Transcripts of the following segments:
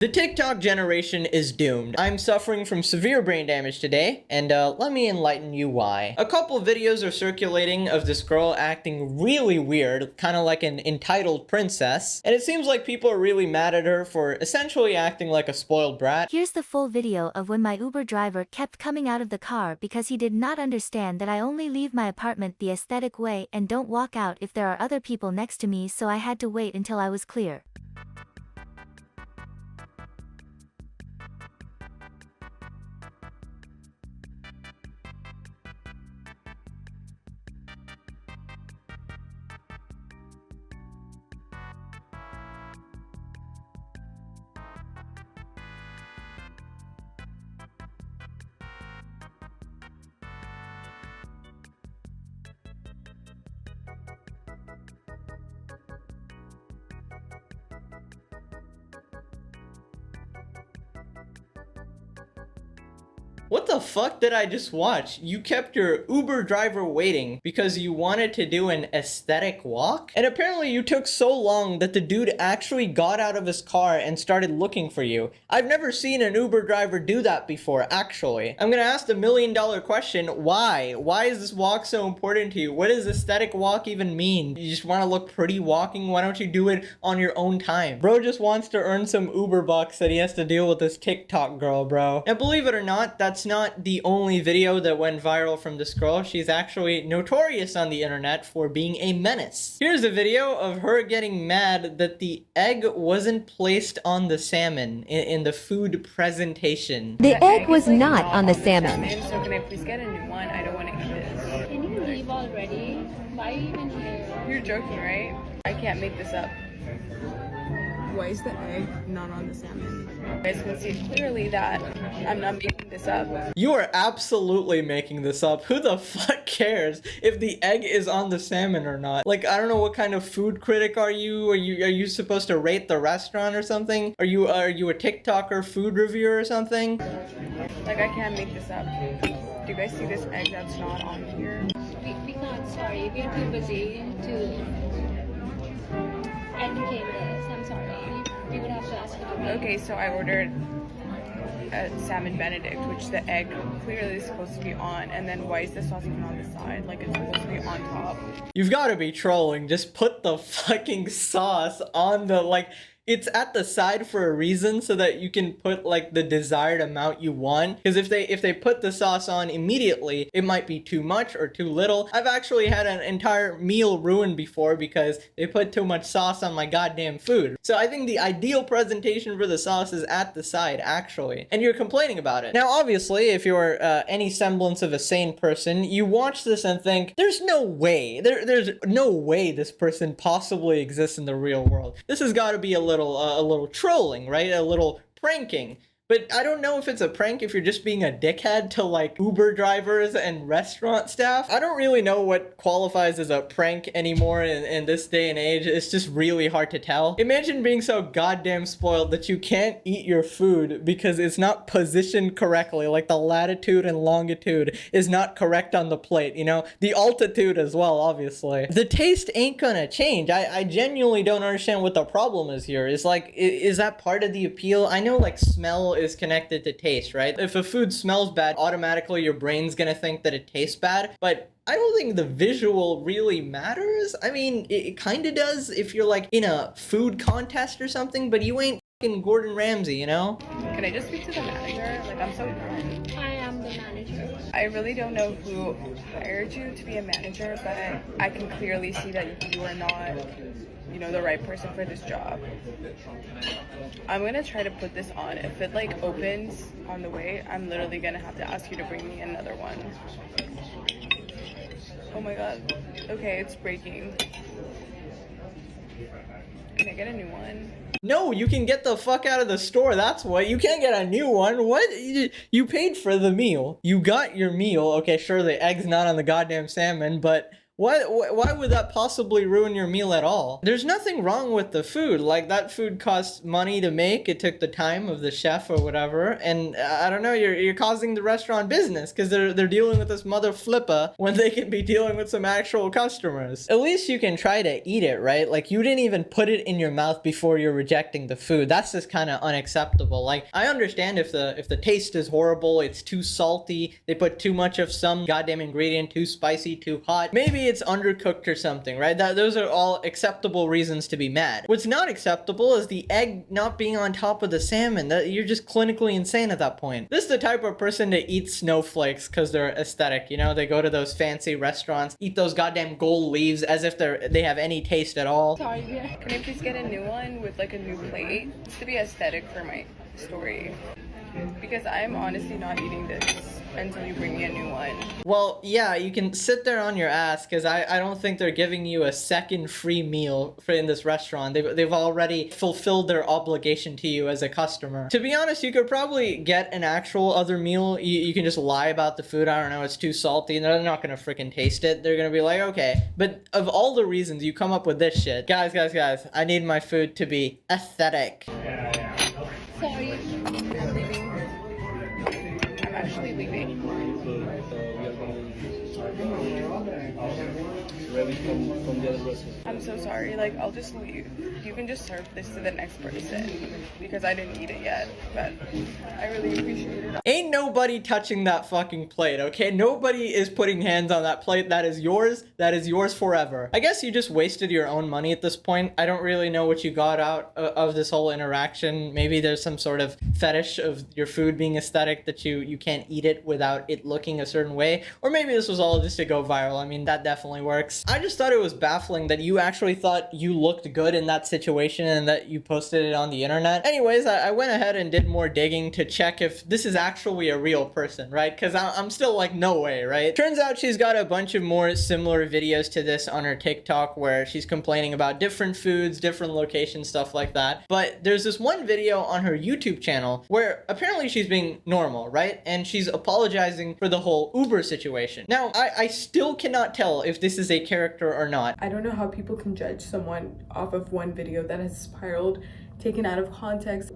The TikTok generation is doomed. I'm suffering from severe brain damage today, and let me enlighten you why. A couple videos are circulating of this girl acting really weird, kind of like an entitled princess, and it seems like people are really mad at her for essentially acting like a spoiled brat. Here's the full video of when my Uber driver kept coming out of the car because he did not understand that I only leave my apartment the aesthetic way and don't walk out if there are other people next to me, so I had to wait until I was clear. What the fuck did I just watch? You kept your Uber driver waiting because you wanted to do an aesthetic walk? And apparently you took so long that the dude actually got out of his car and started looking for you. I've never seen an Uber driver do that before, actually. I'm gonna ask the $1,000,000 question, why? Why is this walk so important to you? What does aesthetic walk even mean? You just wanna look pretty walking? Why don't you do it on your own time? Bro just wants to earn some Uber bucks that he has to deal with this TikTok girl, bro. And believe it or not, that's not the only video that went viral from this girl. She's actually notorious on the internet for being a menace. Here's a video of her getting mad that the egg wasn't placed on the salmon in the food presentation. The egg was not on the salmon. So can I please get a new one? I don't want to eat this. Can you leave already? Why are you even here? You're joking, right? I can't make this up. Why is the egg not on the salmon? You guys can see clearly that I'm not making this up. You are absolutely making this up. Who the fuck cares if the egg is on the salmon or not? Like, I don't know, what kind of food critic are you? Are you supposed to rate the restaurant or something? Are you a TikToker food reviewer or something? Like, I can't make this up. Do you guys see this egg that's not on here? We can't, sorry. We're too busy to entertain this. I'm sorry. We would have to ask you to wait. Okay, so I ordered a salmon benedict, which the egg clearly is supposed to be on, and then why is the sauce even on the side? Like, it's supposed to be on top. You've got to be trolling. Just put the fucking sauce on the, like, it's at the side for a reason so that you can put like the desired amount you want. Because if they put the sauce on immediately, it might be too much or too little. I've actually had an entire meal ruined before because they put too much sauce on my goddamn food. So I think the ideal presentation for the sauce is at the side, actually. And you're complaining about it. Now, obviously, if you're any semblance of a sane person, you watch this and think, there's no way. There's no way this person possibly exists in the real world. This has got to be a little trolling, right? A little pranking. But I don't know if it's a prank if you're just being a dickhead to like Uber drivers and restaurant staff. I don't really know what qualifies as a prank anymore in this day and age. It's just really hard to tell. Imagine being so goddamn spoiled that you can't eat your food because it's not positioned correctly. Like the latitude and longitude is not correct on the plate, you know? The altitude as well, obviously. The taste ain't gonna change. I genuinely don't understand what the problem is here. Is like, is that part of the appeal? I know like smell is connected to taste, right? If a food smells bad, automatically your brain's gonna think that it tastes bad, but I don't think the visual really matters. I mean, it kind of does if you're like in a food contest or something, but you ain't fucking Gordon Ramsay, you know? Can I just speak to the manager? Like, I'm so done. I am the manager. I really don't know who hired you to be a manager, but I can clearly see that you are not, you know, the right person for this job. I'm gonna try to put this on. If it like opens on the way, I'm literally gonna have to ask you to bring me another one. Oh my god. Okay, it's breaking. Can I get a new one? No, you can get the fuck out of the store, that's what. You can't get a new one. What? You paid for the meal. You got your meal. Okay, sure, the egg's not on the goddamn salmon, but Why would that possibly ruin your meal at all? There's nothing wrong with the food. Like, that food costs money to make. It took the time of the chef or whatever. And I don't know, you're causing the restaurant business because they're dealing with this mother flipper when they can be dealing with some actual customers. At least you can try to eat it, right? Like, you didn't even put it in your mouth before you're rejecting the food. That's just kind of unacceptable. Like, I understand if the taste is horrible, it's too salty, they put too much of some goddamn ingredient, too spicy, too hot. Maybe it's undercooked or something, right? Those are all acceptable reasons to be mad. What's not acceptable is the egg not being on top of the salmon. You're just clinically insane at that point. This is the type of person to eat snowflakes because they're aesthetic, you know? They go to those fancy restaurants, eat those goddamn gold leaves as if they have any taste at all. Sorry, yeah. Can I please get a new one with like a new plate? It's to be aesthetic for my story. Because I'm honestly not eating this until you bring me a new one. Well, yeah, you can sit there on your ass because I don't think they're giving you a second free meal in this restaurant. They've already fulfilled their obligation to you as a customer. To be honest, you could probably get an actual other meal. You can just lie about the food. I don't know, it's too salty, and they're not gonna freaking taste it. They're gonna be like, okay. But of all the reasons you come up with this shit, guys, I need my food to be aesthetic. Sorry. I'm leaving. I'm actually leaving. I'm so sorry, like, I'll just leave. You can just serve this to the next person because I didn't eat it yet, but I really appreciate it. Ain't nobody touching that fucking plate, okay? Nobody is putting hands on that plate. That is yours. That is yours forever. I guess you just wasted your own money at this point. I don't really know what you got out of this whole interaction. Maybe there's some sort of fetish of your food being aesthetic that you can't eat it without it looking a certain way. Or maybe this was all just to go viral. I mean, that definitely works. I just thought it was baffling that you actually thought you looked good in that situation and that you posted it on the internet. Anyways, I went ahead and did more digging to check if this is actually a real person, right? Because I'm still like, no way, right? Turns out she's got a bunch of more similar videos to this on her TikTok where she's complaining about different foods, different locations, stuff like that. But there's this one video on her YouTube channel where apparently she's being normal, right? And she's apologizing for the whole Uber situation. Now, I still cannot tell if this is a character or not. I don't know how people can judge someone off of one video that has spiraled, taken out of context.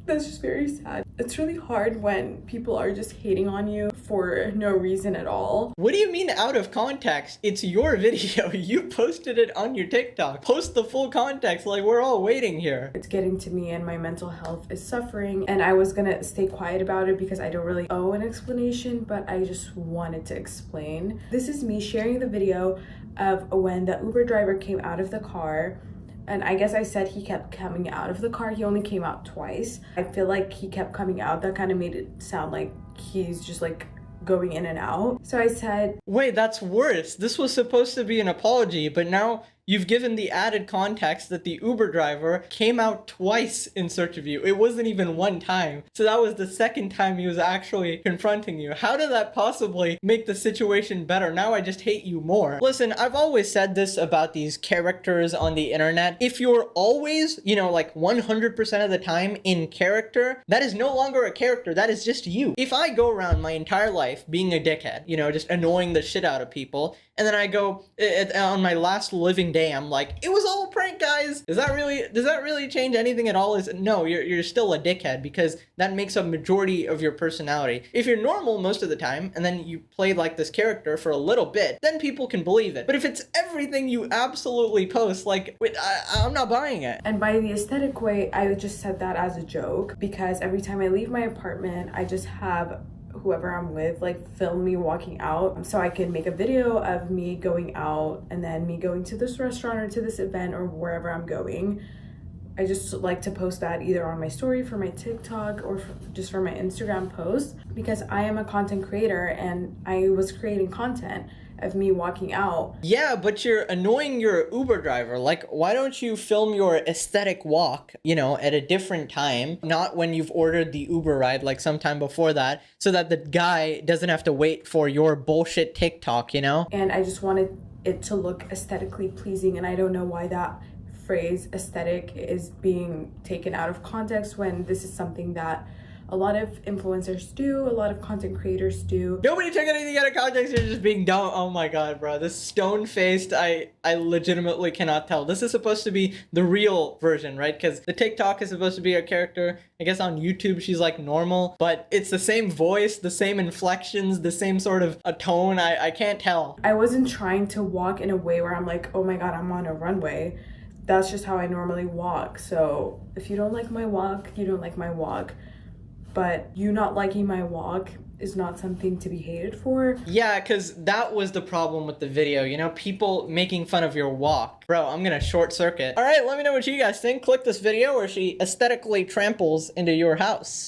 That's just very sad. It's really hard when people are just hating on you for no reason at all. What do you mean out of context? It's your video. You posted it on your TikTok. Post the full context, like we're all waiting here. It's getting to me and my mental health is suffering, and I was gonna stay quiet about it because I don't really owe an explanation, but I just wanted to explain. This is me sharing the video of when the Uber driver came out of the car. And I guess I said he kept coming out of the car. He only came out twice. I feel like he kept coming out. That kind of made it sound like he's just like going in and out. So I said, wait, that's worse. This was supposed to be an apology, but now you've given the added context that the Uber driver came out twice in search of you. It wasn't even one time. So that was the second time he was actually confronting you. How did that possibly make the situation better? Now I just hate you more. Listen, I've always said this about these characters on the internet. If you're always, like 100% of the time in character, that is no longer a character. That is just you. If I go around my entire life being a dickhead, just annoying the shit out of people, and then I go on my last living day, I'm like, it was all a prank, guys. Does that really change anything at all? No, you're still a dickhead because that makes a majority of your personality. If you're normal most of the time and then you play like this character for a little bit, then people can believe it. But if it's everything you absolutely post, like, I'm not buying it. And by the aesthetic way, I just said that as a joke because every time I leave my apartment, I just have whoever I'm with like film me walking out so I can make a video of me going out and then me going to this restaurant or to this event or wherever I'm going. I just like to post that either on my story for my TikTok or just for my Instagram post because I am a content creator and I was creating content of me walking out. Yeah, but you're annoying your Uber driver. Like, why don't you film your aesthetic walk, at a different time, not when you've ordered the Uber ride, like sometime before that, so that the guy doesn't have to wait for your bullshit TikTok, And I just wanted it to look aesthetically pleasing, and I don't know why that phrase aesthetic is being taken out of context when this is something that A lot of influencers do, a lot of content creators do. Nobody took anything out of context. You're just being dumb. Oh my god, bro. This stone-faced, I legitimately cannot tell. This is supposed to be the real version, right? Because the TikTok is supposed to be a character. I guess on YouTube she's like normal, but it's the same voice, the same inflections, the same sort of a tone. I can't tell. I wasn't trying to walk in a way where I'm like, oh my god, I'm on a runway. That's just how I normally walk. So if you don't like my walk, you don't like my walk. But you not liking my walk is not something to be hated for. Yeah, because that was the problem with the video, you know? People making fun of your walk. Bro, I'm gonna short circuit. All right, let me know what you guys think. Click this video where she aesthetically tramples into your house.